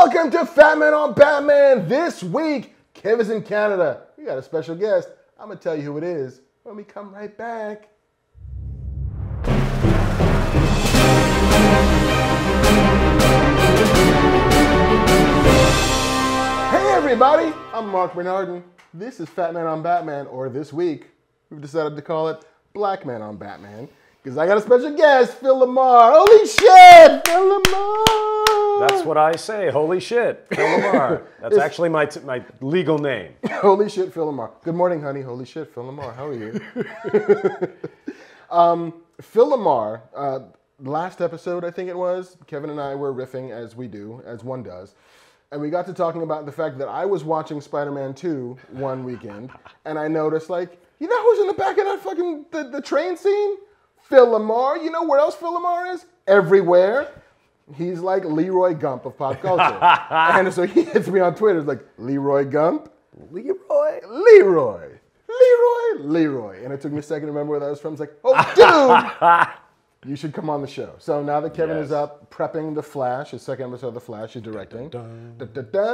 Welcome to Fat Man on Batman. This week, Kev is in Canada. We got a special guest. I'm going to tell you who it is when we come right back. Hey everybody, I'm Mark Bernardin. This is Fat Man on Batman, or this week, we've decided to call it Black Man on Batman, because I got a special guest, Phil LaMarr. Holy shit, Phil LaMarr! That's what I say, holy shit, Phil LaMarr. That's actually my legal name. Holy shit, Phil LaMarr. Good morning, honey. Holy shit, Phil LaMarr. How are you? Phil LaMarr, last episode, I think it was, Kevin and I were riffing as we do, as one does. And we got to talking about the fact that I was watching Spider-Man 2 one weekend, and I noticed, like, you know who's in the back of that fucking, the train scene? Phil LaMarr. You know where else Phil LaMarr is? Everywhere. He's like Leroy Gump of pop culture. And so he hits me on Twitter, like, Leroy Gump? Leroy? Leroy. Leroy? Leroy. And it took me a second to remember where that was from. It's like, oh, dude! You should come on the show. So now that Kevin is up prepping The Flash, his second episode of The Flash, he's directing.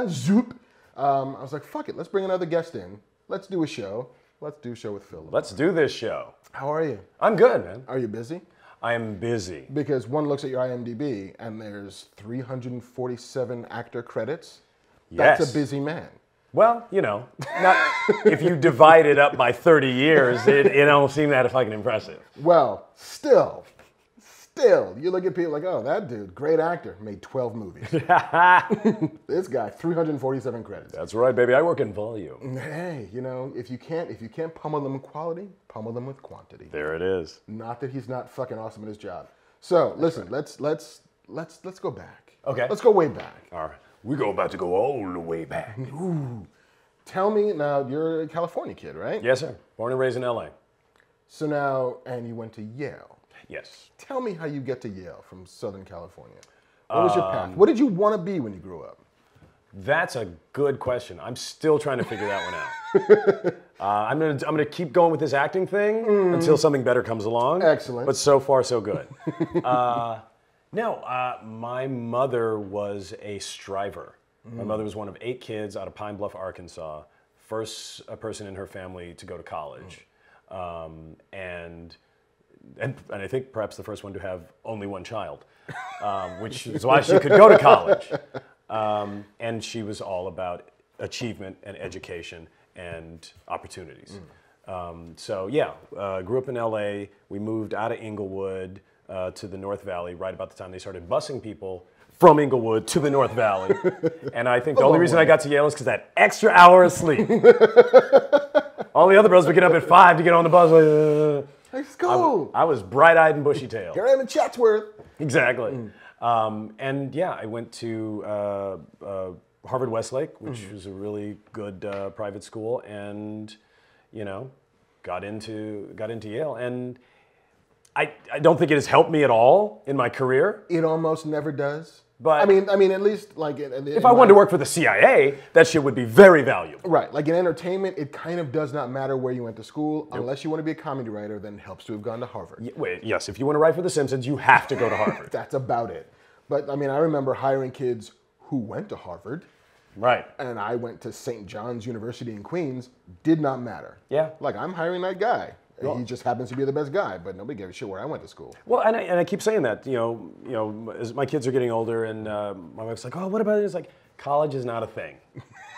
Zoop. I was like, fuck it, let's bring another guest in. Let's do a show. Let's do a show with Phil. Let's do this show. How are you? I'm good, man. Are you busy? I am busy. Because one looks at your IMDb and there's 347 actor credits. Yes. That's a busy man. Well, you know, not, if you divide it up by 30 years, it don't seem that fucking impressive. Well, still, you look at people like, oh, that dude, great actor, made 12 movies. This guy, 347 credits. That's right, baby. I work in volume. Hey, you know, if you can't pummel them with quality, pummel them with quantity. There it is. Not that he's not fucking awesome at his job. So listen, let's go back. Okay. Let's go way back. All right. We're about to go all the way back. Ooh. Tell me now, you're a California kid, right? Yes, sir. Born and raised in LA. So now, and you went to Yale. Yes. Tell me how you get to Yale from Southern California. What was your path? What did you want to be when you grew up? That's a good question. I'm still trying to figure that one out. I'm gonna keep going with this acting thing until something better comes along. Excellent. But so far, so good. My mother was a striver. My mother was one of 8 kids out of Pine Bluff, Arkansas. First person in her family to go to college. And I think perhaps the first one to have only one child, which is why she could go to college. And she was all about achievement and education and opportunities. Grew up in LA. We moved out of Inglewood to the North Valley right about the time they started busing people from Inglewood to the North Valley. And I think the only reason I got to Yale is because that extra hour of sleep. All the other bros would get up at 5 to get on the bus. Let's go. I was bright-eyed and bushy-tailed. Here I am in Chatsworth. Exactly. I went to Harvard Westlake, which was a really good private school, and got into Yale. And I don't think it has helped me at all in my career. It almost never does. But I mean, at least like if I wanted to work for the CIA, that shit would be very valuable. Right, like in entertainment, it kind of does not matter where you went to school, unless you want to be a comedy writer. Then it helps to have gone to Harvard. Yes, if you want to write for The Simpsons, you have to go to Harvard. That's about it. But I mean, I remember hiring kids who went to Harvard. Right. And I went to St. John's University in Queens. Did not matter. Yeah. Like, I'm hiring that guy. He just happens to be the best guy, but nobody gave a shit where I went to school. Well, and I keep saying that, as my kids are getting older, and my wife's like, oh, what about it? It's like, college is not a thing.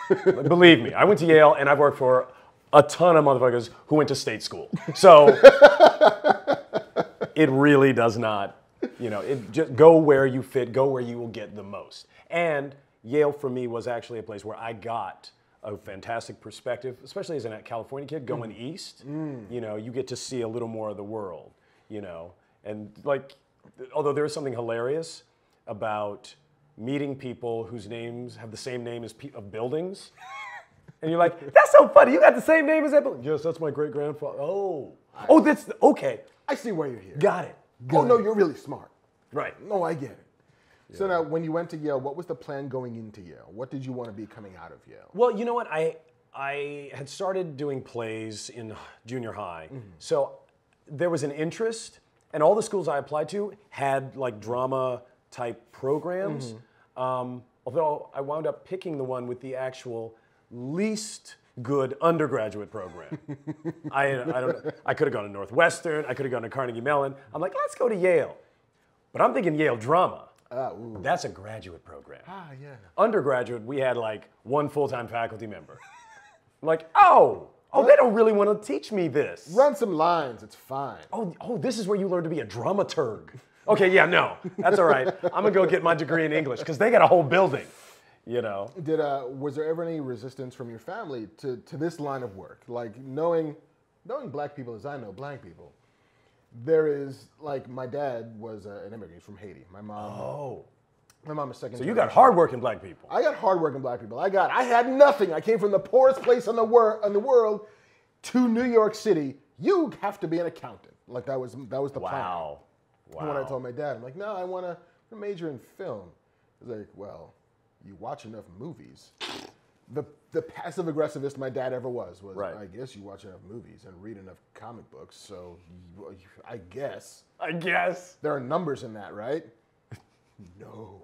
Like, believe me, I went to Yale, and I've worked for a ton of motherfuckers who went to state school. So it really does not, just go where you fit, go where you will get the most. And Yale, for me, was actually a place where I got a fantastic perspective, especially as a California kid going east. You get to see a little more of the world, and like, although there is something hilarious about meeting people whose names have the same name as of buildings, and you're like, that's so funny, you got the same name as that building. Yes, that's my great grandfather. Oh, that's okay. I see why you're here. Got it. Oh no, you're really smart. Right. No, I get it. So now, when you went to Yale, what was the plan going into Yale? What did you want to be coming out of Yale? Well, you know what? I had started doing plays in junior high, so there was an interest, and all the schools I applied to had like drama type programs. Although I wound up picking the one with the actual least good undergraduate program. I don't know. I could have gone to Northwestern. I could have gone to Carnegie Mellon. I'm like, let's go to Yale. But I'm thinking Yale drama. That's a graduate program. Yeah. Undergraduate, we had like one full-time faculty member. I'm like, oh, they don't really want to teach me this. Run some lines, it's fine. Oh, this is where you learn to be a dramaturg. Okay, yeah, no, that's all right. I'm gonna go get my degree in English because they got a whole building, you know. Was there ever any resistance from your family to this line of work? Like knowing black people as I know black people, there is, like, my dad was an immigrant from Haiti. My mom is second. So you got hardworking black people. I got hardworking black people. I had nothing. I came from the poorest place in the world to New York City. You have to be an accountant. Like that was the plan. Wow. And when I told my dad, I'm like, no, I want to major in film. He's like, well, you watch enough movies. The passive aggressivist my dad ever was right. I guess you watch enough movies and read enough comic books, so I guess. There are numbers in that, right? No.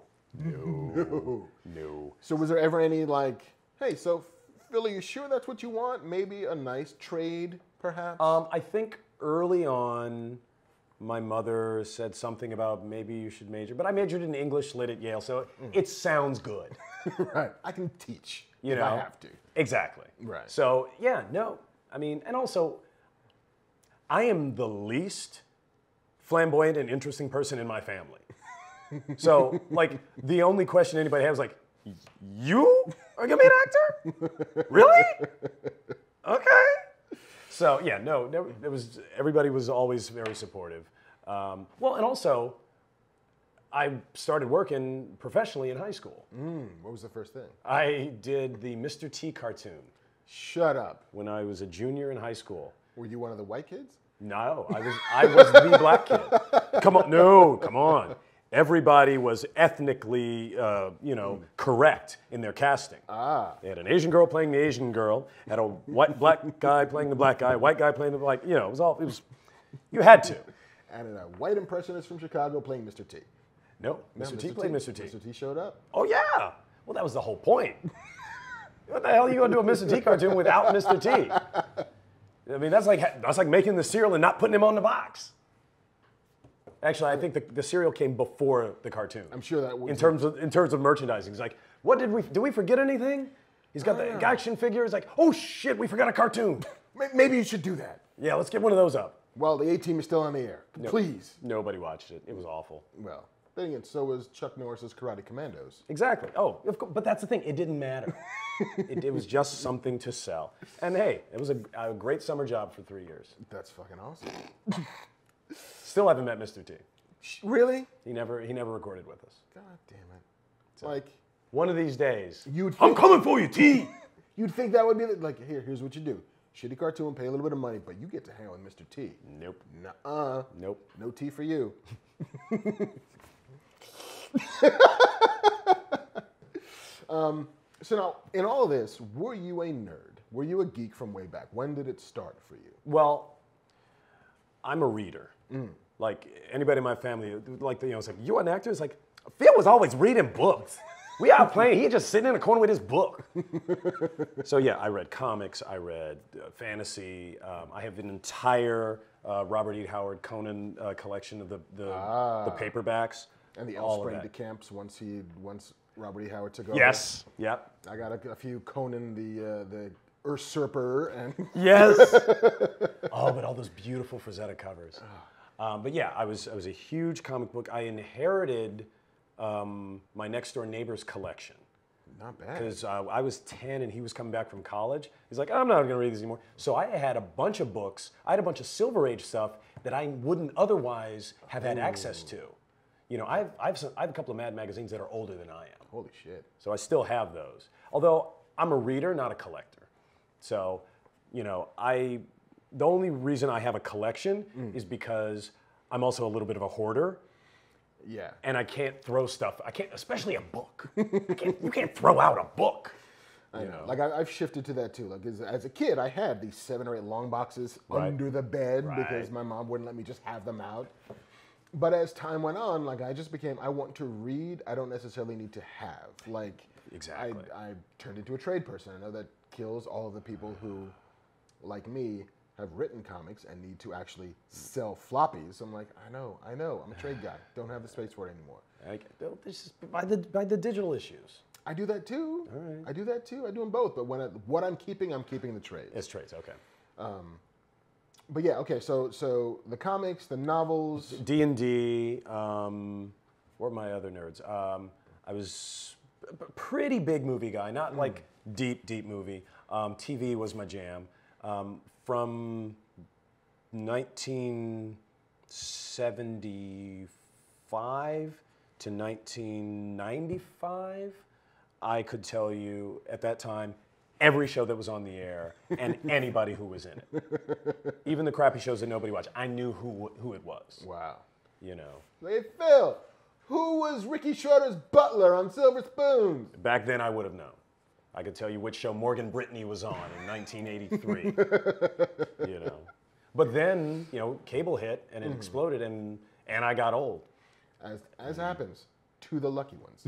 So was there ever any like, hey, so Phil, are you sure that's what you want? Maybe a nice trade, perhaps? I think early on, my mother said something about maybe you should major, but I majored in English lit at Yale, so it sounds good. Right. I can teach if I have to. Exactly. Right. So yeah, no. I mean, and also, I am the least flamboyant and interesting person in my family. So, like, the only question anybody has is like, you are gonna be an actor? Really? Okay. So yeah, no, everybody was always very supportive. Well, and also, I started working professionally in high school. What was the first thing? I did the Mr. T cartoon. Shut up. When I was a junior in high school. Were you one of the white kids? No, I was the black kid. Come on. Everybody was ethnically, correct in their casting. They had an Asian girl playing the Asian girl, had a black guy playing the black guy, white guy playing the black. You had to. And a white impressionist from Chicago playing Mr. T. No, Mr. T played Mr. T. Mr. T showed up. Oh yeah. Well, that was the whole point. What the hell are you gonna do a Mr. T cartoon without Mr. T? I mean, that's like making the cereal and not putting him on the box. Actually, I think the cereal came before the cartoon. I'm sure that was in terms of merchandising. It's like, did we forget anything? He's got the action figure. It's like, oh shit, we forgot a cartoon. Maybe you should do that. Yeah, let's get one of those up. Well, the A-Team is still on the air. Please. Nobody watched it. It was awful. Well, then again, so was Chuck Norris's Karate Commandos. Exactly. Oh, of course, but that's the thing. It didn't matter. it was just something to sell. And hey, it was a great summer job for 3 years. That's fucking awesome. Still haven't met Mr. T. Really? He never recorded with us. God damn it. So, like, one of these days, I'm coming for you, T. You'd think that would be like, here's what you do. Shitty cartoon, pay a little bit of money, but you get to hang out with Mr. T. Nope. Nuh-uh. Nope. No tea for you. So now, in all of this, were you a nerd? Were you a geek from way back? When did it start for you? Well, I'm a reader. Like anybody in my family, like it's like, you an actor? It's like, Phil was always reading books. We out playing, he just sitting in a corner with his book. So yeah, I read comics, I read fantasy. I have an entire Robert E. Howard Conan collection of the paperbacks. And the Elfspring decamps once Robert E. Howard took over. Yes. Yep. I got a few Conan the Usurper and yes. Oh, but all those beautiful Frazetta covers. But yeah, I was a huge comic book. I inherited my next door neighbor's collection. Not bad. Because I was 10 and he was coming back from college. He's like, I'm not going to read these anymore. So I had a bunch of books. I had a bunch of Silver Age stuff that I wouldn't otherwise have had access to. I have a couple of Mad magazines that are older than I am. Holy shit. So I still have those. Although I'm a reader, not a collector. So, the only reason I have a collection is because I'm also a little bit of a hoarder. Yeah. And I can't throw stuff. I can't, especially a book. You can't throw out a book. I know. Like I've shifted to that too. Like as a kid, I had these 7 or 8 long boxes under the bed because my mom wouldn't let me just have them out. But as time went on, like I just became, I want to read. I don't necessarily need to have. Like, Exactly. I turned into a trade person. I know that kills all of the people who, like me, have written comics and need to actually sell floppies. I'm like, I know. I'm a trade guy. Don't have the space for it anymore. This is by the digital issues. I do that too. All right. I do that too. I do them both. But what I'm keeping the trades. It's trades, okay. But yeah, okay. So the comics, the novels. D&D, what were my other nerds? I was a pretty big movie guy, not like deep movie. TV was my jam. From 1975 to 1995, I could tell you at that time every show that was on the air and anybody who was in it. Even the crappy shows that nobody watched, I knew who it was. Wow. You know. Hey Phil, who was Ricky Schroeder's butler on Silver Spoons? Back then I would have known. I could tell you which show Morgan Brittany was on in 1983. You know. But then, you know, cable hit and it exploded and I got old. As happens to the lucky ones.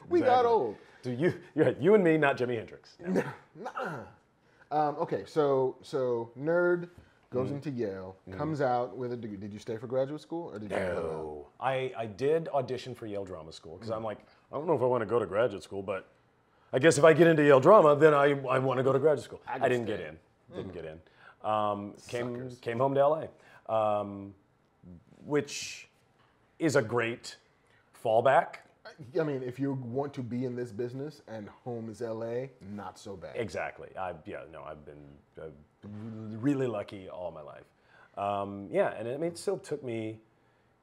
We got old. So you and me, not Jimi Hendrix. No. Okay, so nerd goes into Yale, comes out with a degree. Did you stay for graduate school or did you? No. I did audition for Yale Drama School because I'm like, I don't know if I want to go to graduate school, but I guess if I get into Yale Drama, then I want to go to graduate school. I didn't get in. Didn't get in. Came home to LA, which is a great fallback. I mean, if you want to be in this business and home is LA, not so bad. Exactly. I've been really lucky all my life. And I mean, it still took me,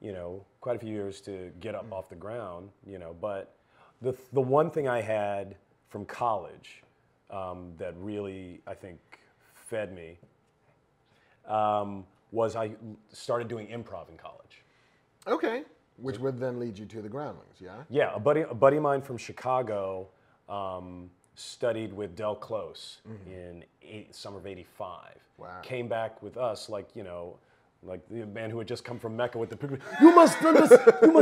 you know, quite a few years to get up off the ground, you know, but the one thing I had from college that really, I think, fed me was I started doing improv in college. Okay. Which would then lead you to the Groundlings, yeah? Yeah, a buddy of mine from Chicago studied with Del Close in summer of '85. Wow. Came Came back with us like the man who had just come from Mecca with the picture. You must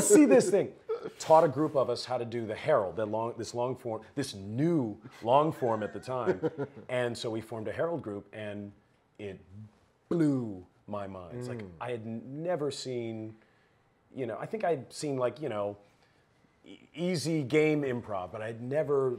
see this thing. Taught a group of us how to do the Herald, this new long form at the time. And so we formed a Herald group and it blew my mind. It's like I had never seen. You know, I think I'd seen easy game improv, but I'd never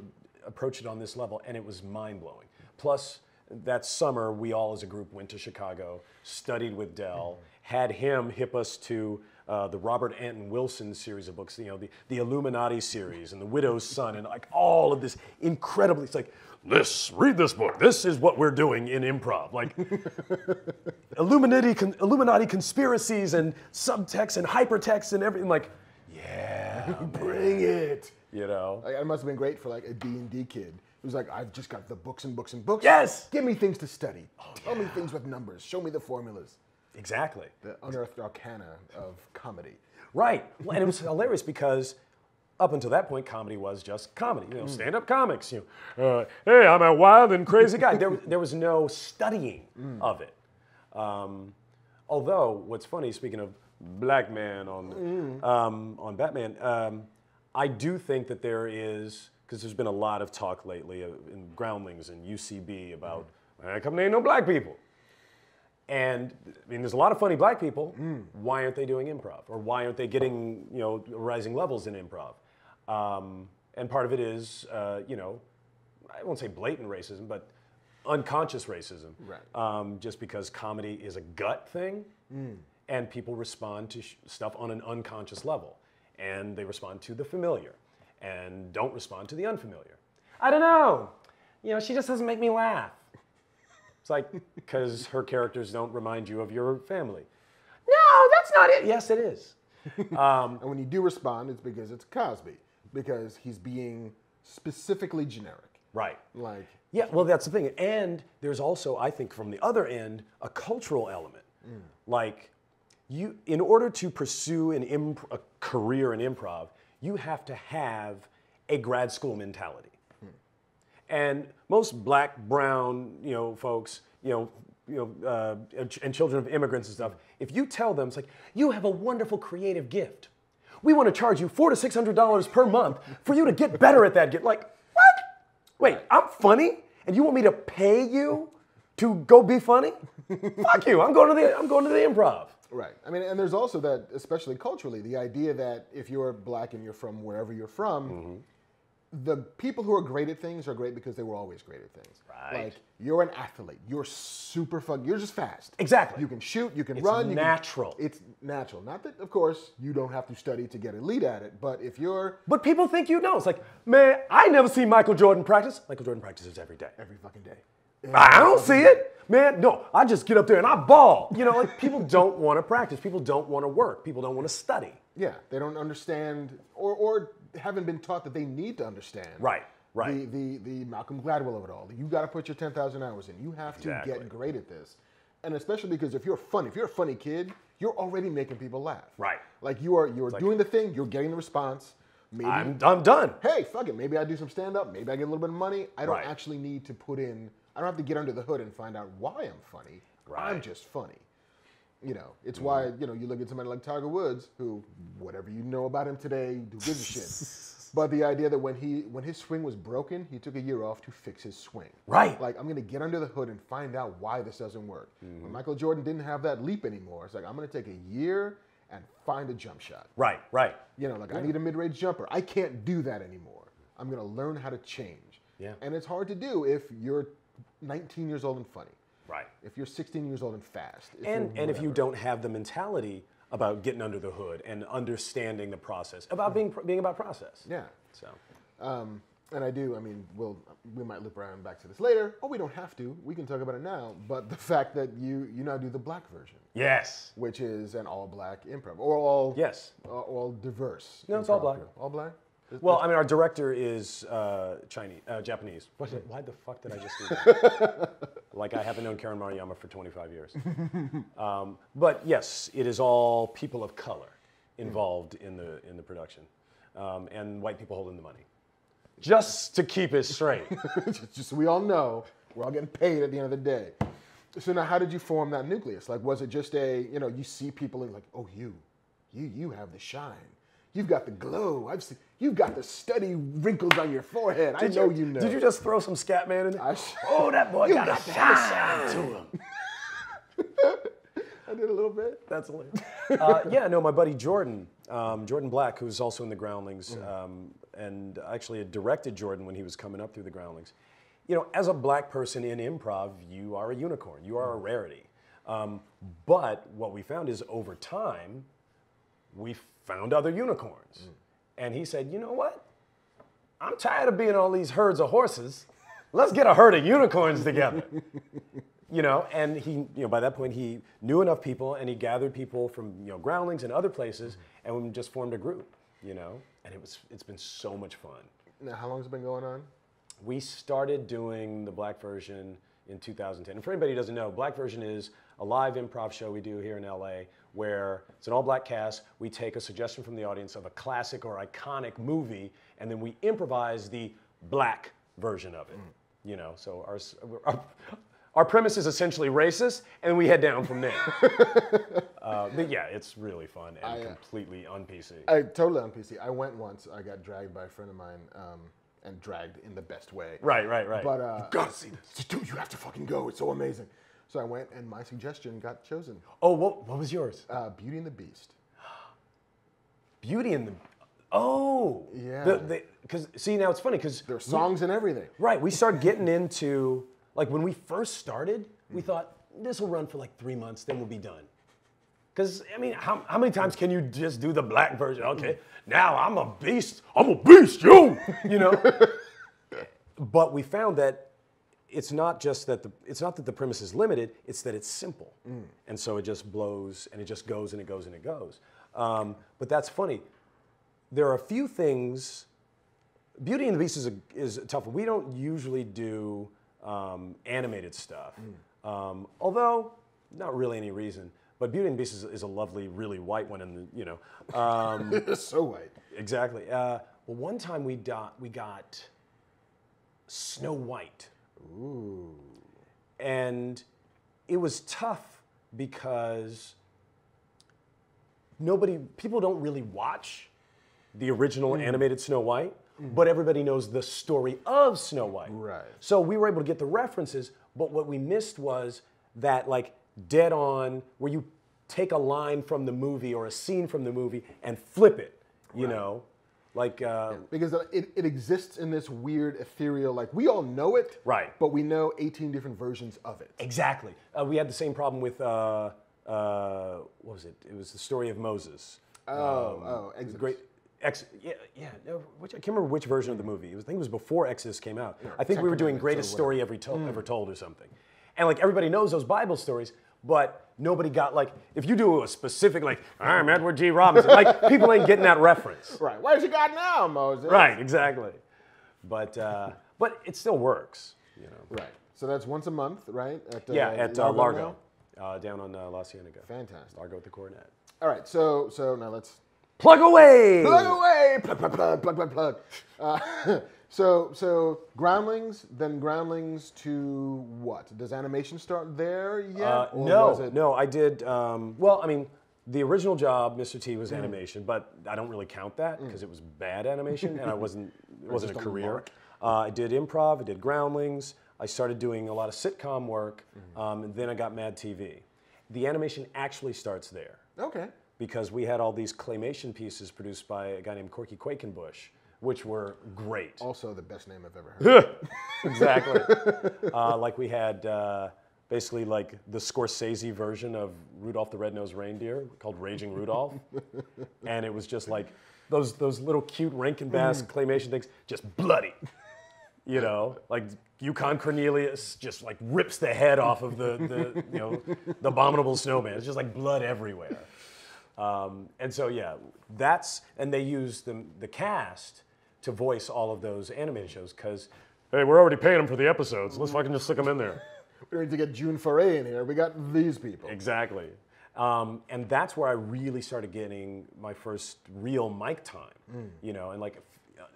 approached it on this level, and it was mind-blowing. Plus, that summer, we all as a group went to Chicago, studied with Del, had him hip us to the Robert Anton Wilson series of books, you know, the Illuminati series and The Widow's Son, and like all of this incredibly, it's like, read this book. This is what we're doing in improv. Like Illuminati conspiracies and subtext and hypertext and everything. Like, yeah, bring it. You know, Like, it must have been great for like a D&D kid who's like, I've just got the books and books and books. Yes. Give me things to study. Tell me things with numbers. Show me the formulas. exactly. The unearthed arcana of comedy. Right. And it was hilarious because up until that point, comedy was just comedy. You know, stand-up comics. You know, hey, I'm a wild and crazy guy. There was no studying of it. Although, what's funny, speaking of black man on Batman, I do think that there is, because there's been a lot of talk lately in Groundlings and UCB about, how come there ain't no black people? And I mean, there's a lot of funny black people. Why aren't they doing improv? Or why aren't they getting, you know, rising levels in improv? And part of it is, you know, I won't say blatant racism, but unconscious racism. Right. Just because comedy is a gut thing, and people respond to stuff on an unconscious level. And they respond to the familiar, and don't respond to the unfamiliar. I don't know. You know, she just doesn't make me laugh. It's like, because her characters don't remind you of your family. No, that's not it. Yes, it is. And when you do respond, it's because it's Cosby. Because he's being specifically generic. Right. Like, yeah, well, that's the thing. And there's also, I think, from the other end, a cultural element. Like, you, in order to pursue a career in improv, you have to have a grad school mentality. And most black, brown, you know, folks, you and children of immigrants and stuff, if you tell them, it's like, you have a wonderful creative gift. We want to charge you $400 to $600 per month for you to get better at that gift. Like, what? Wait, I'm funny, and you want me to pay you to go be funny? Fuck you! I'm going to the improv. Right. I mean, and there's also that, especially culturally, the idea that if you're black and you're from wherever you're from, the people who are great at things are great because they were always great at things. Right. Like, you're an athlete. You're super fun. You're just fast. Exactly. You can shoot. You can run. It's natural. It's natural. Not that, of course, you don't have to study to get elite at it, but if you're... But people think you know. It's like, man, I never see Michael Jordan practice. Michael Jordan practices every day. Every fucking day. I don't see it. Man, no, I just get up there and I ball. You know, like people don't want to practice. People don't want to work. People don't want to study. Yeah, they don't understand or haven't been taught that they need to understand. Right. The Malcolm Gladwell of it all. You got to put your 10,000 hours in. You have to get great at this. And especially because if you're a funny kid, you're already making people laugh. Right. Like you're doing the thing, you're getting the response. Maybe I'm done. Hey, fuck it. Maybe I do some stand-up. Maybe I get a little bit of money. I don't actually need to put in, I don't have to get under the hood and find out why I'm funny. Right. I'm just funny. You know, it's why, you look at somebody like Tiger Woods, who, whatever you know about him today, who gives a shit. But the idea that when his swing was broken, he took a year off to fix his swing. Right. Like, I'm going to get under the hood and find out why this doesn't work. When Michael Jordan didn't have that leap anymore, it's like, I'm going to take a year and find a jump shot. Right. I need a mid-range jumper. I can't do that anymore. I'm going to learn how to change. Yeah. And it's hard to do if you're 19 years old and funny. Right. If you're 16 years old and fast. And if you don't have the mentality about getting under the hood and understanding the process, about being about process. Yeah. So. And I do, we might loop around back to this later, or we don't have to. We can talk about it now. But the fact that you now do the black version. Yes. Which is an all-black improv. Or all... Yes. All diverse. No, it's all black. All black? Well, our director is Japanese. Why the fuck did I just do that? Like I haven't known Karen Maruyama for 25 years. But yes, it is all people of color involved in the production, and white people holding the money. Just to keep it straight. just so we all know, we're all getting paid at the end of the day. So now, how did you form that nucleus? Like, was it just you see people and like, oh, you have the shine. You've got the glow. You've got the steady wrinkles on your forehead. I know you know. Did you just throw some Scatman in there? Oh, that boy got a shine to him. I did a little bit. That's hilarious. My buddy Jordan, Jordan Black, who's also in the Groundlings, and actually had directed Jordan when he was coming up through the Groundlings. You know, as a black person in improv, you are a unicorn. You are a rarity. But what we found is over time, we found other unicorns. And he said, you know what? I'm tired of being all these herds of horses. Let's get a herd of unicorns together. And he, by that point, he knew enough people and he gathered people from, Groundlings and other places and we just formed a group, and it's been so much fun. Now, how long has it been going on? We started doing the black version in 2010. And for anybody who doesn't know, black version is a live improv show we do here in LA where it's an all-black cast. We take a suggestion from the audience of a classic or iconic movie, and then we improvise the black version of it. So our premise is essentially racist, and we head down from there. But yeah, it's really fun and completely un-PC. Totally un-PC. I went once. I got dragged by a friend of mine, and dragged in the best way. Right. But you gotta see this. Dude, you have to fucking go. It's so amazing. So I went, and my suggestion got chosen. Oh, what was yours? Beauty and the Beast. Beauty and the... Oh! Yeah. Because, see, now it's funny, because... There are songs and everything. Right, we started getting into... Like, when we first started, we thought, this will run for like 3 months, then we'll be done. Because, how many times can you just do the black version? Okay, now I'm a beast. I'm a beast, you know? But we found that it's not that the premise is limited, it's that it's simple. And so it just blows, and it just goes, and it goes, and it goes. But that's funny. There are a few things... Beauty and the Beast is a tough one. We don't usually do animated stuff. Although, not really any reason. But Beauty and the Beast is a lovely, really white one, and It's so white. Exactly. Well, one time we got Snow White. Ooh. And it was tough because people don't really watch the original animated Snow White, but everybody knows the story of Snow White. Right. So we were able to get the references, but what we missed was that like dead on, where you take a line from the movie or a scene from the movie and flip it, you know? Like, because it exists in this weird ethereal, like we all know it, right? But we know 18 different versions of it. Exactly. We had the same problem with what was it? It was the story of Moses. Exodus. Great. No, I can't remember which version of the movie. I think it was before Exodus came out. I think we were doing Greatest Story Ever Told or something. And like everybody knows those Bible stories, but nobody got like, if you do a specific like, I'm Edward G. Robinson, like people ain't getting that reference. Right. Where's you got now, Moses? Right. Exactly. But it still works. You know. Right. So that's once a month, right? At Largo, down on La Cienega. Fantastic. Largo at the Coronet. All right. So now let's plug away. Plug away. Plug. So Groundlings, then Groundlings to what? Does animation start there yet? No. I did. Well, I mean, the original job, Mr. T, was animation, but I don't really count that because it was bad animation, and it wasn't a career. I did improv. I did Groundlings. I started doing a lot of sitcom work, and then I got Mad TV. The animation actually starts there. Okay. Because we had all these claymation pieces produced by a guy named Corky Quakenbush, which were great. Also the best name I've ever heard. Exactly. Like we had basically like the Scorsese version of Rudolph the Red-Nosed Reindeer called Raging Rudolph. And it was just like those little cute Rankin Bass claymation things, just bloody. You know, like Yukon Cornelius just like rips the head off of the abominable snowman. It's just like blood everywhere. And so yeah, and they used the cast to voice all of those animated shows because, hey, we're already paying them for the episodes. Let's fucking just stick them in there. We don't need to get June Foray in here. We got these people. Exactly. And that's where I really started getting my first real mic time, you know, and like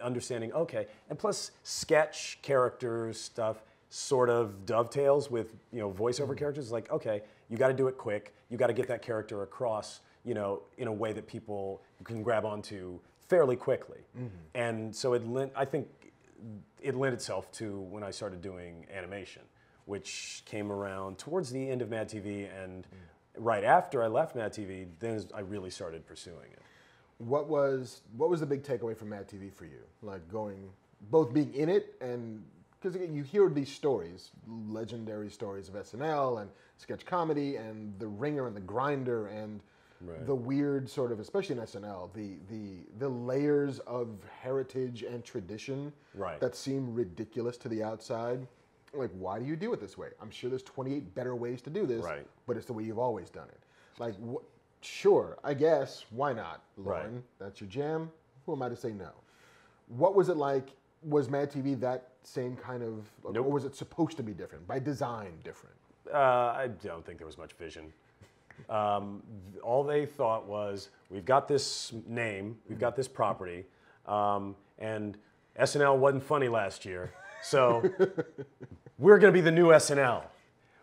understanding, okay, and plus sketch characters stuff sort of dovetails with, you know, voiceover characters. It's like, okay, you got to do it quick. You got to get that character across, you know, in a way that people can grab onto fairly quickly. And so I think it lent itself to when I started doing animation, which came around towards the end of Mad TV, and right after I left Mad TV, then I really started pursuing it. What was the big takeaway from Mad TV for you? Like both being in it and, because you hear these stories, legendary stories of SNL and sketch comedy and The Ringer and The Grinder and the weird sort of, especially in SNL, the layers of heritage and tradition that seem ridiculous to the outside. Like, why do you do it this way? I'm sure there's 28 better ways to do this, but it's the way you've always done it. Like, sure, I guess, why not, Lauren? That's your jam. Who am I to say no? What was it like? Was Mad TV that same kind of, or was it supposed to be different, by design different? I don't think there was much vision. All they thought was, we've got this name, we've got this property, and SNL wasn't funny last year, so we're going to be the new SNL,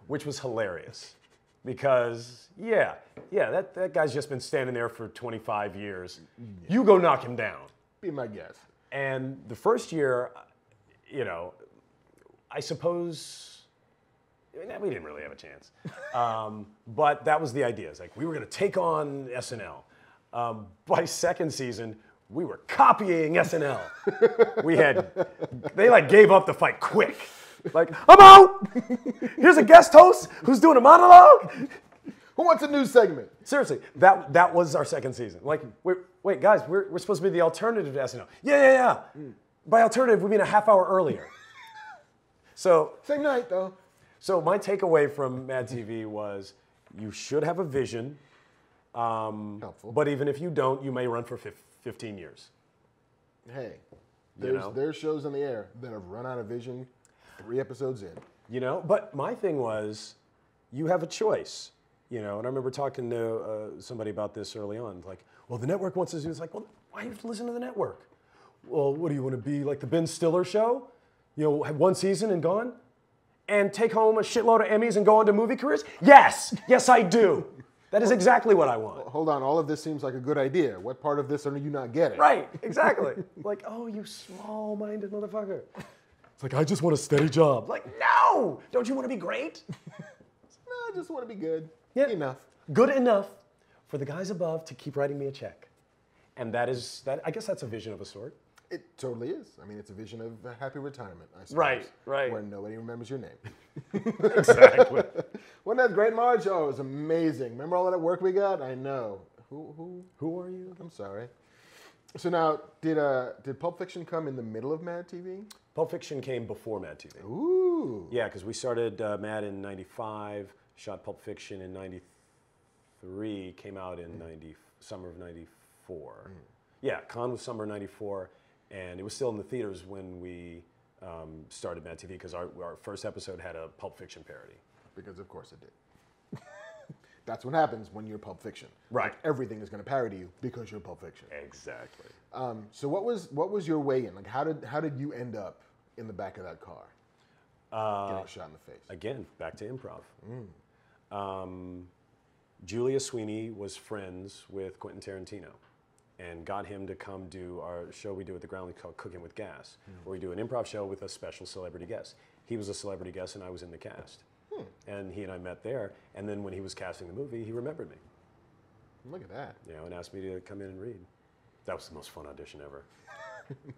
which was hilarious. Because, that guy's just been standing there for 25 years. You go knock him down. Be my guest. And the first year, you know, I suppose we didn't really have a chance. But that was the idea. It's like we were going to take on SNL. By second season, we were copying SNL. They like gave up the fight quick. Like, I'm out! Here's a guest host who's doing a monologue. Who wants a news segment? Seriously, that was our second season. Like, wait, guys, we're supposed to be the alternative to SNL. Yeah. By alternative, we mean a half hour earlier. So same night, though. So my takeaway from Mad TV was, you should have a vision, but even if you don't, you may run for 15 years. Hey, there's shows on the air that have run out of vision 3 episodes in. You know, but my thing was, you have a choice. You know, and I remember talking to somebody about this early on. Like, well, the network wants us to do this. Like, well, why do you have to listen to the network? Well, what do you want to be, like the Ben Stiller show? You know, have 1 season and gone? and take home a shitload of Emmys and go on to movie careers? Yes, yes I do. That is exactly what I want. Hold on, all of this seems like a good idea. What part of this are you not getting? Right, exactly. Like, oh, you small-minded motherfucker. It's like, I just want a steady job. Like, no! Don't you want to be great? No, I just want to be good. Yeah. Enough. Good enough for the guys above to keep writing me a check. And that I guess that's a vision of a sort. It totally is. I mean, it's a vision of a happy retirement, I suppose. Right, right. Where nobody remembers your name. Exactly. Wasn't that great, Marge? Oh, it was amazing. Remember all that work we got? I know. Who are you? I'm sorry. So now, did Pulp Fiction come in the middle of Mad TV? Pulp Fiction came before Mad TV. Ooh. Yeah, because we started Mad in 95, shot Pulp Fiction in 93, came out in summer of 94. Yeah, Con was summer 94, and it was still in the theaters when we started Mad TV because our first episode had a Pulp Fiction parody. Because of course it did. That's what happens when you're Pulp Fiction. Right. Like, everything is going to parody you because you're Pulp Fiction. Exactly. So what was your way in? Like, how did you end up in the back of that car, getting shot in the face? Again, back to improv. Julia Sweeney was friends with Quentin Tarantino and got him to come do our show we do at the Groundlings called Cooking with Gas, where we do an improv show with a special celebrity guest. He was a celebrity guest and I was in the cast. And he and I met there, and then when he was casting the movie, he remembered me. Look at that. You know, and asked me to come in and read. That was the most fun audition ever.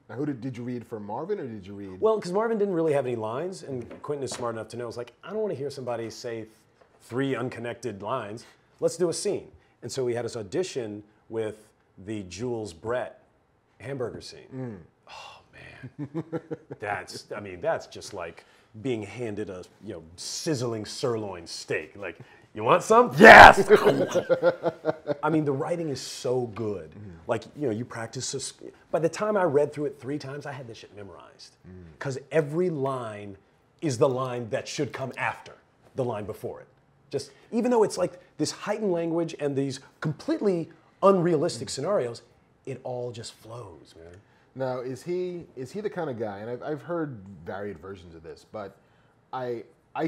Now, who did you read for Marvin, or did you read? Well, because Marvin didn't really have any lines, and Quentin is smart enough to know, it's like, I don't want to hear somebody say 3 unconnected lines. Let's do a scene. And so we had this audition with the Jules Brett hamburger scene. Oh, man. That's just like being handed a sizzling sirloin steak. Like, you want some? Yes! I mean, the writing is so good. Like, you practice. By the time I read through it 3 times, I had this shit memorized. Because every line is the line that should come after the line before it. Just, even though it's like this heightened language and these completely unrealistic scenarios, it all just flows, man. Now, is he the kind of guy, and I've heard varied versions of this, but I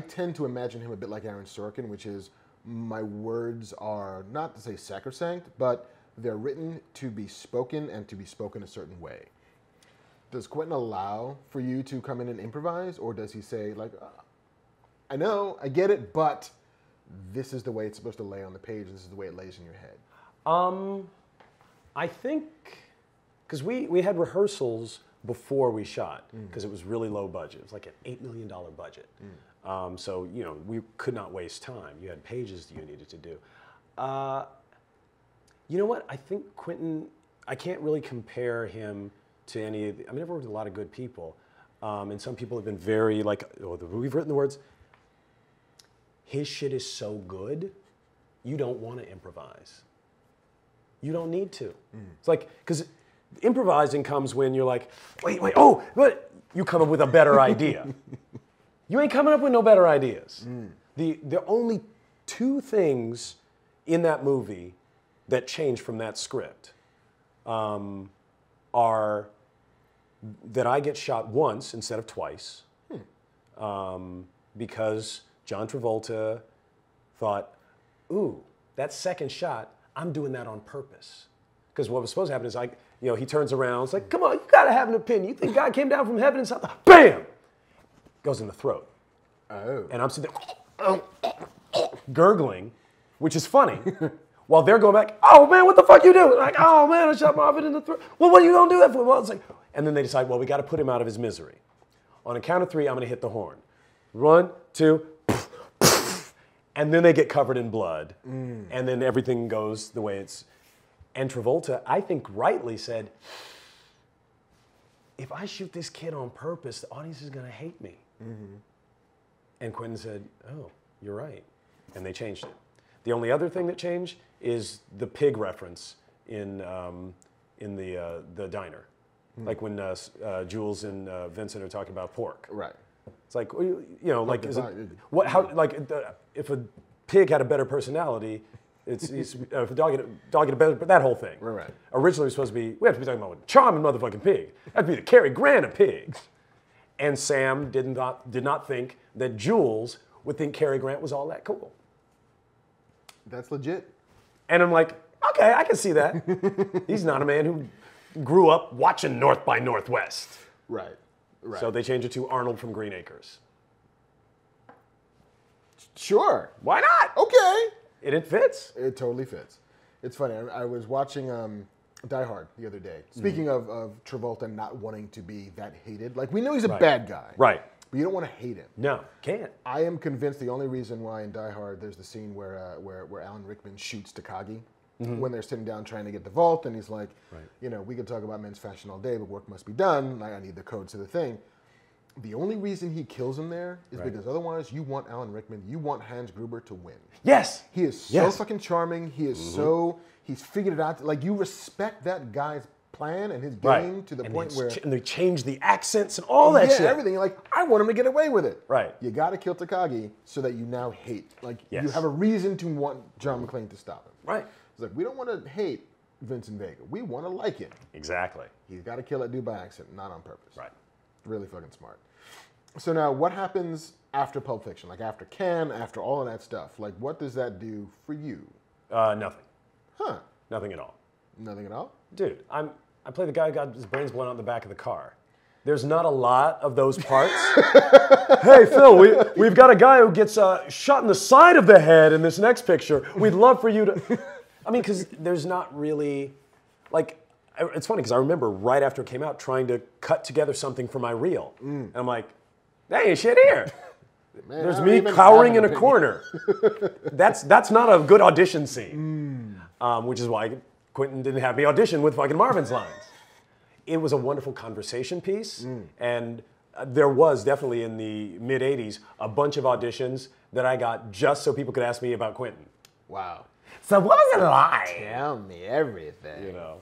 tend to imagine him a bit like Aaron Sorkin, which is, my words are, not to say sacrosanct, but they're written to be spoken and to be spoken a certain way. Does Quentin allow for you to come in and improvise, or does he say, like, I know, I get it, but this is the way it's supposed to lay on the page, this is the way it lays in your head? I think, because we had rehearsals before we shot, because it was really low budget. It was like an $8 million budget. So, we could not waste time. You had pages you needed to do. You know what? I think Quentin, I can't really compare him to any of the, I've worked with a lot of good people. And some people have been very like, we've written the words, his shit is so good, you don't want to improvise. You don't need to. It's like, because improvising comes when you're like, wait, but you come up with a better idea. You ain't coming up with no better ideas. The only 2 things in that movie that change from that script are that I get shot once instead of twice, because John Travolta thought, ooh, that second shot, I'm doing that on purpose. Because what was supposed to happen is, he turns around, it's like, come on, you gotta have an opinion. You think God came down from heaven and something? BAM! Goes in the throat. Oh. And I'm sitting there, gurgling, which is funny, while they're going back, oh man, what the fuck you doing? Like, oh man, I shot Marvin in the throat. Well, what are you gonna do that for? Well, it's like, and then they decide, well, we gotta put him out of his misery. On a count of 3, I'm gonna hit the horn. 1, 2, and then they get covered in blood, and then everything goes the way it's. And Travolta, I think rightly said, if I shoot this kid on purpose, the audience is gonna hate me. And Quentin said, oh, you're right. And they changed it. The only other thing that changed is the pig reference in the diner. Like when Jules and Vincent are talking about pork. Right. It's like, like, is it, if a pig had a better personality, if a dog had a better, that whole thing. Right. Originally it was supposed to be, we have to be talking about a charming motherfucking pig. That'd be the Cary Grant of pigs. And Sam did not think that Jules would think Cary Grant was all that cool. That's legit. And I'm like, okay, I can see that. He's not a man who grew up watching North by Northwest. Right. Right. So they changed it to Arnold from Green Acres. Sure. Why not? Okay. It fits. It totally fits. It's funny. I was watching Die Hard the other day. Speaking of Travolta not wanting to be that hated, like we know he's a bad guy, Right. but you don't want to hate him. No, can't. I am convinced the only reason why in Die Hard there's the scene where Alan Rickman shoots Takagi when they're sitting down trying to get the vault, and he's like, you know, we could talk about men's fashion all day, but work must be done. Like, I need the codes to the thing. The only reason he kills him there is because otherwise you want Alan Rickman, you want Hans Gruber to win. Yes. He is so fucking charming. He is he's figured it out. Like, you respect that guy's plan and his game to the point where... And they change the accents and all that shit. everything. You're like, I want him to get away with it. Right. You got to kill Takagi so that you now hate. Like, you Yes. have a reason to want John McClane to stop him. Right. It's like, we don't want to hate Vincent Vega. We want to like him. Exactly. He's got to kill that dude by accident, not on purpose. Right. Really fucking smart. So now, what happens after Pulp Fiction? Like, after Cannes, after all of that stuff? Like, what does that do for you? Nothing. Huh. Nothing at all. Nothing at all? Dude, I play the guy who got his brains blown out in the back of the car. There's not a lot of those parts. Hey, Phil, we've got a guy who gets shot in the side of the head in this next picture. We'd love for you to... I mean, because there's not really... Like, it's funny, because I remember right after it came out trying to cut together something for my reel. And I'm like, there ain't shit here. Man, There's me cowering in a corner. That's not a good audition scene. Which is why Quentin didn't have me audition with fucking Marvin's lines. It was a wonderful conversation piece, and there was definitely in the mid-'80s a bunch of auditions that I got just so people could ask me about Quentin. Wow. So what was it like? Tell me everything. You know.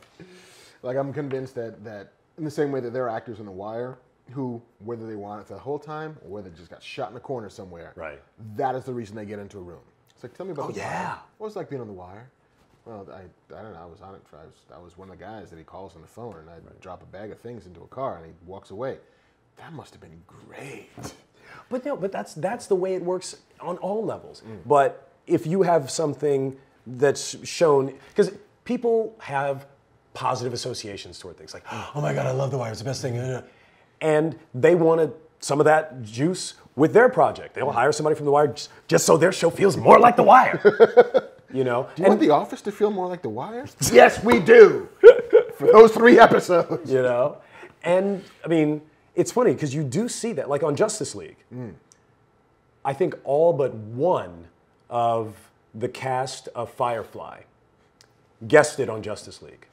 Like, I'm convinced that in the same way that there are actors in The Wire who, whether they want it the whole time or whether they just got shot in a corner somewhere, that is the reason they get into a room. It's like, tell me about The Wire. What was it like being on The Wire? Well, I don't know. I was on it. I was one of the guys that he calls on the phone, and I drop a bag of things into a car, and he walks away. That must have been great. But no, but that's the way it works on all levels. But if you have something that's shown, because people have positive associations toward things, like, oh my God, I love The Wire. It's the best thing. And they wanted some of that juice with their project. They'll hire somebody from The Wire just so their show feels more like The Wire. You know? Do you want The Office to feel more like The Wire? Yes, we do. For those 3 episodes. You know? And, I mean, it's funny because you do see that. Like on Justice League, I think all but one of the cast of Firefly guested on Justice League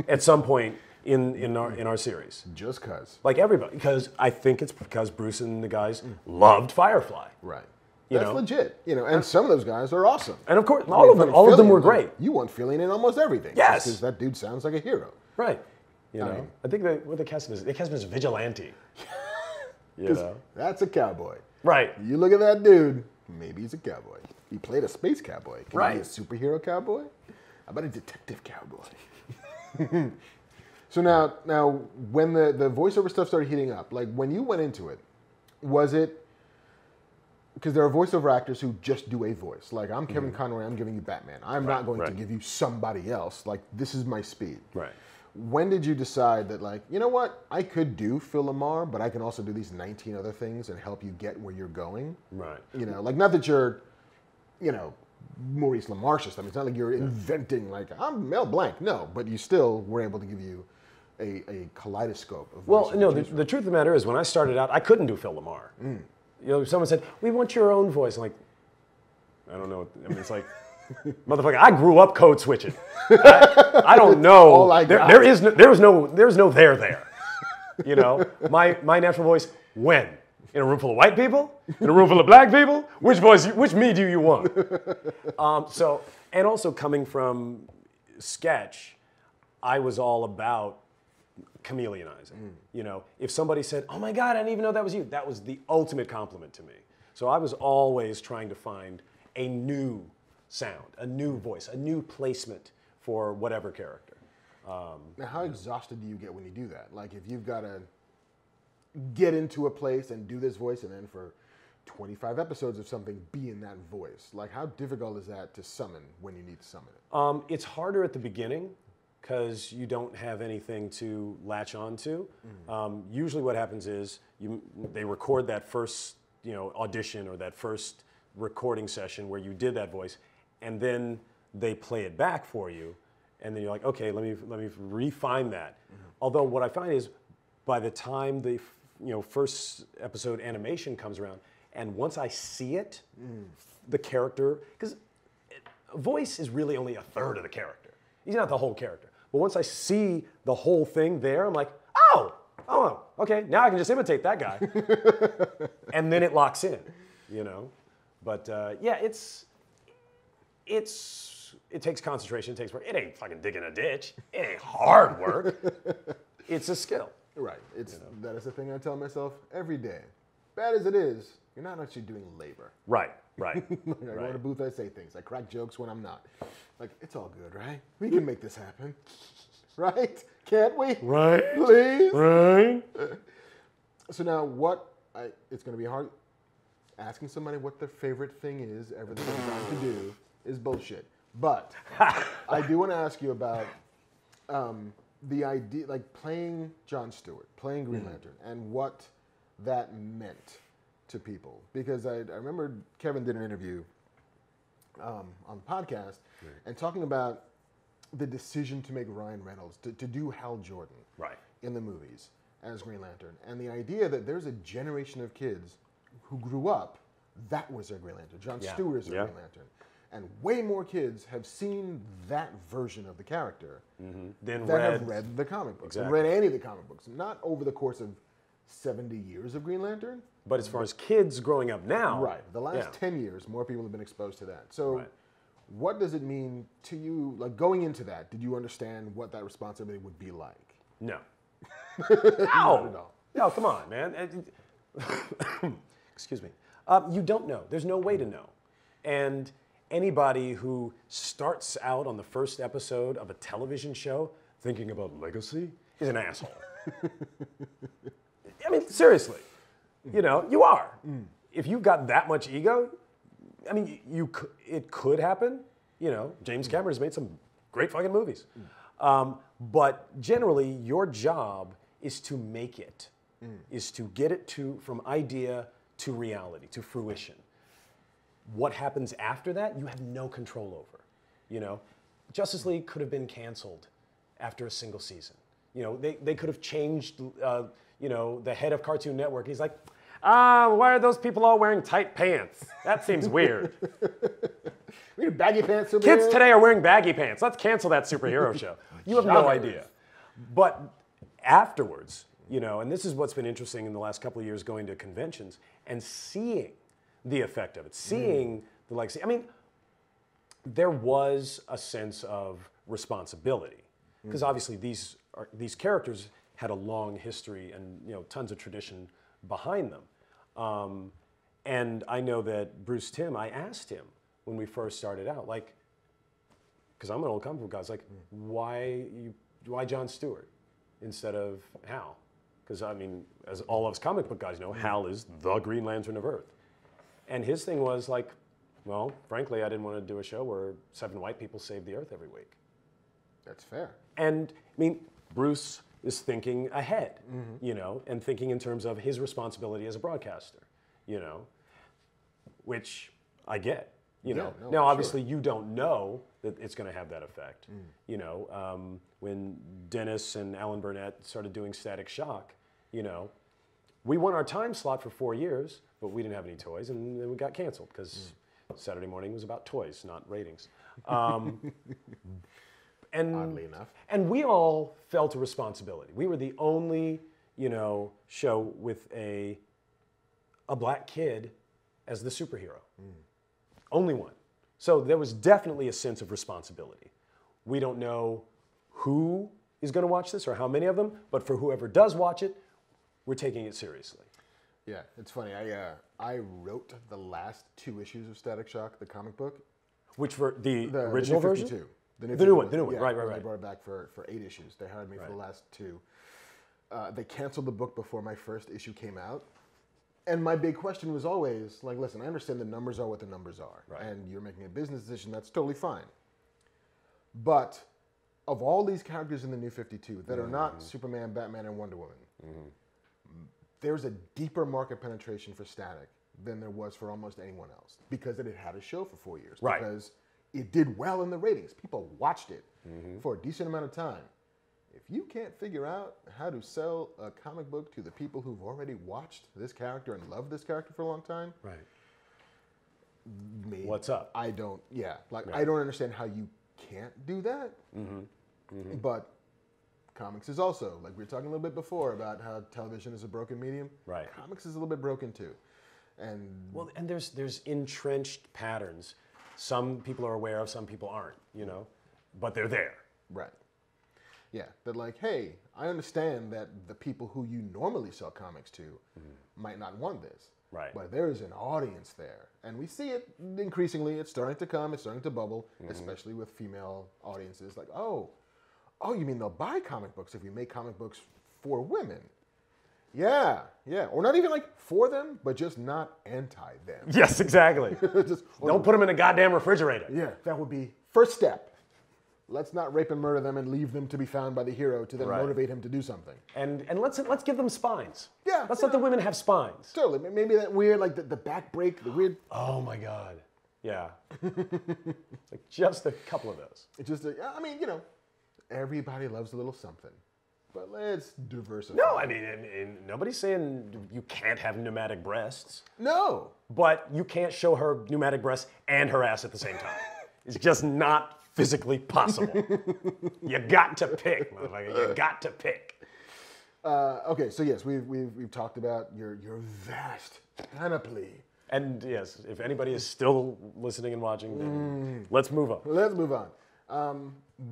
at some point in our series. Just cause. Like everybody. Because I think it's because Bruce and the guys loved Firefly. Right. You That's know? legit. You know, and some of those guys are awesome. And of course, all of them were great. You want Fillion in almost everything. Yes. Because that dude sounds like a hero. Right. You know? I think what the cast is, vigilante. You know? That's a cowboy. Right. You look at that dude, maybe he's a cowboy. He played a space cowboy. Can he be a superhero cowboy? How about a detective cowboy? So now, when the voiceover stuff started heating up, like when you went into it, was it, because there are voiceover actors who just do a voice. Like, I'm Kevin Conroy, I'm giving you Batman. I'm not going to give you somebody else. Like, this is my speed. Right. When did you decide that, like, you know what, I could do Phil Lamar, but I can also do these 19 other things and help you get where you're going? Right. You know, like, not that you're, you know, Maurice LaMarche. I mean, it's not like you're inventing, like, I'm Mel Blanc. No, but you still were able to give you a kaleidoscope of Well, no, the truth of the matter is when I started out, I couldn't do Phil Lamar. You know, someone said, we want your own voice. I'm like, I don't know. I mean, it's like, motherfucker, I grew up code switching. I don't know. All I got. There's no there. You know, my natural voice, when? In a room full of white people? In a room full of black people? Which me do you want? So, and also coming from sketch, I was all about chameleonizing. You know, if somebody said, oh my God, I didn't even know that was you, that was the ultimate compliment to me. So I was always trying to find a new sound, a new voice, a new placement for whatever character. Now, how exhausted do you get when you do that? Like, if you've got get into a place and do this voice, and then for 25 episodes of something, be in that voice? Like, how difficult is that to summon when you need to summon it? It's harder at the beginning because you don't have anything to latch on to. Usually what happens is they record that first audition or that first recording session where you did that voice, and then they play it back for you, and then you're like, okay, let me refine that. Although what I find is by the time the first episode animation comes around, and once I see it, the character, because voice is really only a third of the character. He's not the whole character. But once I see the whole thing there, I'm like, oh, okay, now I can just imitate that guy. And then it locks in, But yeah, it takes concentration, it takes work. It ain't fucking digging a ditch. It ain't hard work. It's a skill. Right. That is the thing I tell myself every day. Bad as it is, you're not actually doing labor. Right. I go in a booth, I say things. I crack jokes when I'm not. Like, it's all good, right? We can make this happen. Right? Can't we? Right. Please? Right. So now it's going to be hard. Asking somebody what their favorite thing is ever that they're trying to do is bullshit. But I do want to ask you about the idea, like playing Jon Stewart, playing Green Lantern, and what that meant to people. Because I remember Kevin did an interview on the podcast and talking about the decision to make Ryan Reynolds, to do Hal Jordan in the movies as Green Lantern. And the idea that there's a generation of kids who grew up, that was their Green Lantern. Jon Stewart is their Green Lantern. And way more kids have seen that version of the character than have read the comic books, and read any of the comic books. Not over the course of 70 years of Green Lantern. But as far as kids growing up now. Right. The last 10 years, more people have been exposed to that. So what does it mean to you, like going into that, did you understand what that responsibility would be like? No. Not at all. No, come on, man. Excuse me. You don't know. There's no way to know. And anybody who starts out on the first episode of a television show thinking about legacy is an asshole. I mean, seriously. You are. If you've got that much ego, I mean, it could happen. James Cameron's made some great fucking movies. But generally, your job is to make it, is to get it from idea to reality, to fruition. What happens after that, you have no control over. Justice League could have been canceled after a single season. They could have changed, the head of Cartoon Network. He's like, why are those people all wearing tight pants? That seems weird. We need baggy pants. Kids today are wearing baggy pants. Let's cancel that superhero show. You have no idea. But afterwards, and this is what's been interesting in the last couple of years going to conventions and seeing the effect of it, seeing the legacy. I mean, there was a sense of responsibility because obviously these characters had a long history and tons of tradition behind them. And I know that Bruce Timm, I asked him when we first started out, like, because I'm an old comic book guy, I was like, why Jon Stewart instead of Hal? Because I mean, as all of us comic book guys know, Hal is the Green Lantern of Earth. And his thing was like, well, frankly, I didn't want to do a show where 7 white people save the Earth every week. That's fair. And I mean, Bruce is thinking ahead, and thinking in terms of his responsibility as a broadcaster, which I get, No, now, obviously, you don't know that it's going to have that effect. When Dennis and Alan Burnett started doing Static Shock, we won our time slot for 4 years, but we didn't have any toys, and then we got canceled because Saturday morning was about toys, not ratings. And, oddly enough. And we all felt a responsibility. We were the only, show with a black kid as the superhero. Only one. So there was definitely a sense of responsibility. We don't know who is going to watch this or how many of them, but for whoever does watch it, we're taking it seriously. Yeah, it's funny. I wrote the last 2 issues of Static Shock, the comic book. Which for the original New version? 52. The new one. Yeah, Right. They brought it back for 8 issues. They hired me for the last 2. They canceled the book before my first issue came out. And my big question was always, like, listen, I understand the numbers are what the numbers are. Right. And you're making a business decision, that's totally fine. But of all these characters in the New 52 that are not Superman, Batman, and Wonder Woman, there's a deeper market penetration for Static than there was for almost anyone else because it had had a show for 4 years. Right. Because it did well in the ratings. People watched it for a decent amount of time. If you can't figure out how to sell a comic book to the people who've already watched this character and loved this character for a long time, Right. maybe, What's up? I don't, I don't understand how you can't do that. But comics is also, like we were talking a little bit before about how television is a broken medium. Right. Comics is a little bit broken too. And Well, and there's entrenched patterns. Some people are aware of, some people aren't, you know, but they're there. right. Yeah, that like, hey, I understand that the people who you normally sell comics to might not want this. Right. But there is an audience there. And we see it increasingly. It's starting to come. It's starting to bubble, especially with female audiences. Like, oh, you mean they'll buy comic books if we make comic books for women? Yeah. Or not even like for them, but just not anti them. Yes, exactly. Just, Don't put them in a goddamn refrigerator. yeah, that would be first step. Let's not rape and murder them and leave them to be found by the hero to then Right. motivate him to do something. And let's give them spines. Yeah, Let's you let the know. women have spines. Totally. Maybe that weird, like the back break, the weird. Oh my God. Yeah. Like just a couple of those. It's just, I mean, you know, everybody loves a little something, but let's diversify. No, I mean, and nobody's saying you can't have pneumatic breasts, No. but you can't show her pneumatic breasts and her ass at the same time. It's just not physically possible. You got to pick, motherfucker. You got to pick. Okay, so yes, we've talked about your vast panoply. And yes, if anybody is still listening and watching, then let's move on. Let's move on.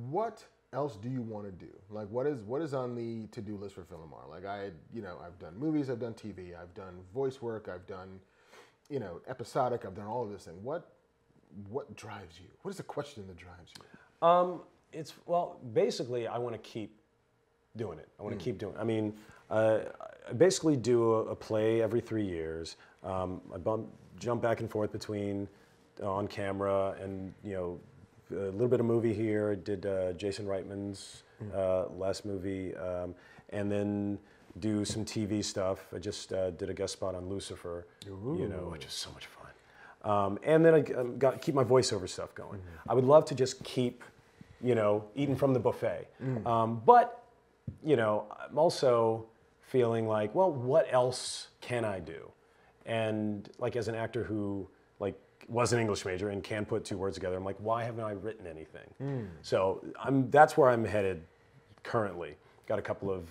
What else do you want to do? Like, what is on the to-do list for Philomar? Like, I've done movies, I've done TV, I've done voice work, I've done, episodic, I've done all of this thing. What drives you? What is the question that drives you? Basically, I want to keep doing it. I want to keep doing it. I mean, I basically do a play every 3 years. I jump back and forth between on camera and, a little bit of movie here. I did Jason Reitman's last movie, and then do some TV stuff. I just did a guest spot on Lucifer, which is so much fun. And then I keep my voiceover stuff going. I would love to just keep, eating from the buffet. But, I'm also feeling like, well, what else can I do? And like as an actor who was an English major and can put two words together, I'm like, why haven't I written anything? So that's where I'm headed currently. Got a couple of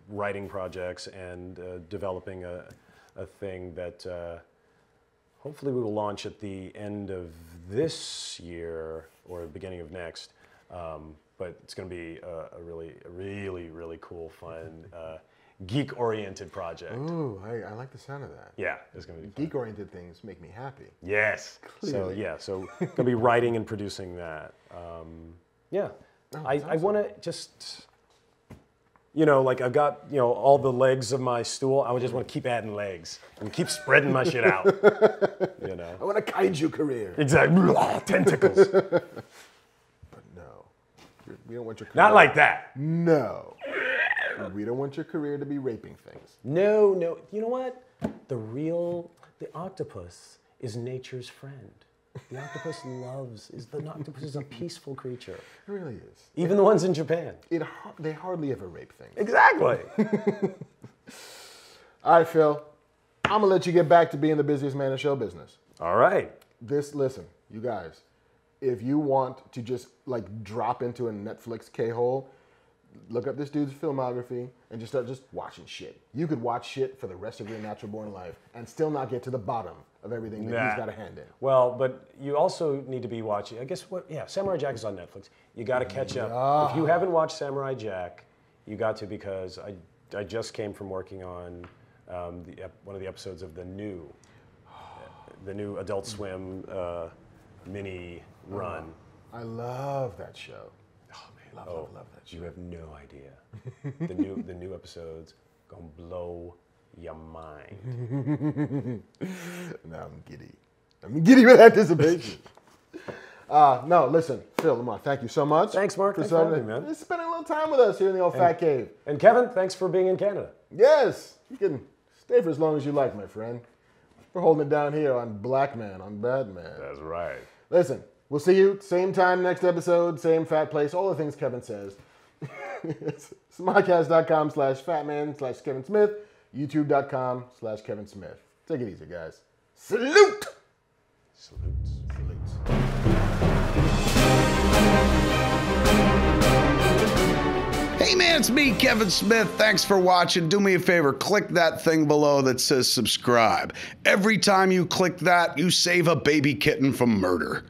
writing projects and developing a thing that hopefully we will launch at the end of this year or the beginning of next. But it's going to be a really cool, fun, geek-oriented project. Ooh, I like the sound of that. Yeah, it's going to be fun. Geek-oriented things make me happy. Yes. Clearly. So going to be writing and producing that. I want to just, I've got, all the legs of my stool. I would just want to keep adding legs and keep spreading my shit out. I want a kaiju career. Exactly. Tentacles. But no, we don't want your career. Not like that. No. We don't want your career to be raping things. No. You know what? The octopus is nature's friend. The octopus the octopus is a peaceful creature. It really is. Even the ones in Japan. They hardly ever rape things. Exactly. All right, Phil. I'm going to let you get back to being the busiest man in show business. All right. Listen, you guys, if you want to just drop into a Netflix K-hole, look up this dude's filmography and just start watching shit. You could watch shit for the rest of your natural born life and still not get to the bottom of everything that he's got a hand in. Well, but you also need to be watching, Samurai Jack is on Netflix. You got to catch up. If you haven't watched Samurai Jack, you got to, because I just came from working on one of the episodes of the new Adult Swim mini run. I love that show. Oh man, Love that shit. You have no idea. the new episodes gonna blow your mind. Now I'm giddy. I'm giddy with anticipation. No, listen, Phil, Lamar, thank you so much. Thanks, Mark. Thanks for having me, man. Spending a little time with us here in the old Fat Cave. And Kevin, thanks for being in Canada. Yes, you can stay for as long as you like, my friend. We're holding it down here on Black Man, on Bad Man. That's right. Listen, we'll see you same time next episode, same fat place, all the things Kevin says. It's smodcast.com/fatman/Kevin Smith, youtube.com/Kevin Smith. Take it easy, guys. Salute! Salutes. Hey man, it's me, Kevin Smith. Thanks for watching. Do me a favor, click that thing below that says subscribe. Every time you click that, you save a baby kitten from murder.